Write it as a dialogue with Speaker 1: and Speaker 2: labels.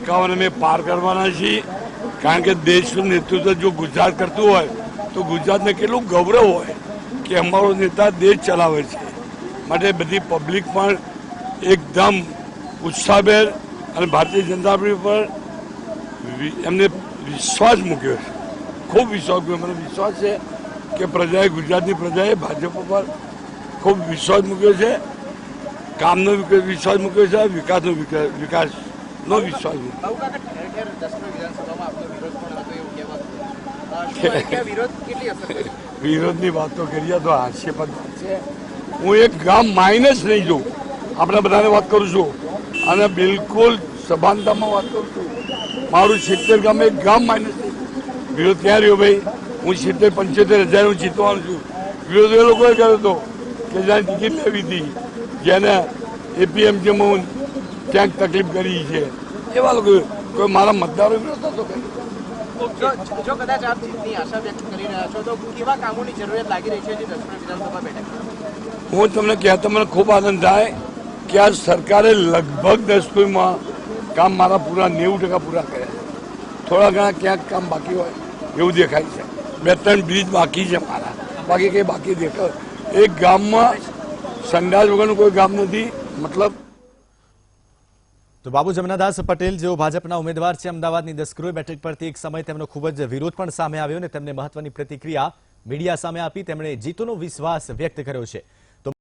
Speaker 1: 51 અમે પાર કરવાના છીએ, કારણ કે દેશનું નેતૃત્વ જો ગુજરાત કરતું હોય તો ગુજરાતને કેટલું ગૌરવ હોય કે અમારો નેતા દેશ ચલાવે છે. માટે બધી પબ્લિક પણ એકદમ ઉત્સાહભેર અને ભારતીય જનતા પાર્ટી પર એમને વિશ્વાસ મૂક્યો છે, ખૂબ વિશ્વાસ મૂક્યો. મને વિશ્વાસ છે કે પ્રજાએ, ગુજરાતની પ્રજાએ ભાજપ પર ખૂબ વિશ્વાસ મૂક્યો છે, કામનો વિશ્વાસ મૂક્યો છે, વિકાસનો વિશ્વાસ મૂક્યો. વિરોધની વાતો કરીએ તો હાસ્યપદ છે. હું એક ગામ માઇનસ નહીં જોઉં, આપણે બધાને વાત કરું છું અને બિલકુલ સભાનતામાં વાત કરું છું. મારું 70 ગામ એક ગામ માઇનસ નહીં. વિરોધ ક્યાં રહ્યો ભાઈ? હું 70-75 હજાર હું જીતવાનું છું. વિરોધ એ લોકોએ કર્યો હતો કે જ્યાં ટિકિટ લેવી હતી, જેને એપીએમસીમાં હું ક્યાંક તકલીફ કરી છે, એવા લોકો. કોઈ મારા મતદારો વિરોધ હતો કે
Speaker 2: જો કદાચ આપ જીતની આશા વ્યક્ત કરી રહ્યા છો તો કેવા કામોની જરૂરિયાત લાગી રહી છે જે 10 વિધાનસભા બેઠક?
Speaker 1: હું તમને કહેતા મને ખૂબ આનંદ થાય કે આ સરકારે લગભગ 10માં કામ મારા પૂરા 90% પૂરા કર્યા છે. થોડા ઘણા ક્યાંક કામ બાકી હોય એવું દેખાય છે. 2-3 બ્રિજ બાકી છે મારા, બાકી કંઈ બાકી દેખાય. એક ગામમાં સંડાસ વગરનું કોઈ ગામ નથી. મતલબ
Speaker 3: તો બાબુ જમનાદાસ પટેલ જેઓ ભાજપના ઉમેદવાર છે, અમદાવાદની 10 કરોડ બેઠક પરથી એક સમય તેમનો ખૂબ જ વિરોધ પણ સામે આવ્યો અને તેમને મહત્વની પ્રતિક્રિયા મીડિયા સામે આપી. તેમણે જીતનો વિશ્વાસ વ્યક્ત કર્યો છે.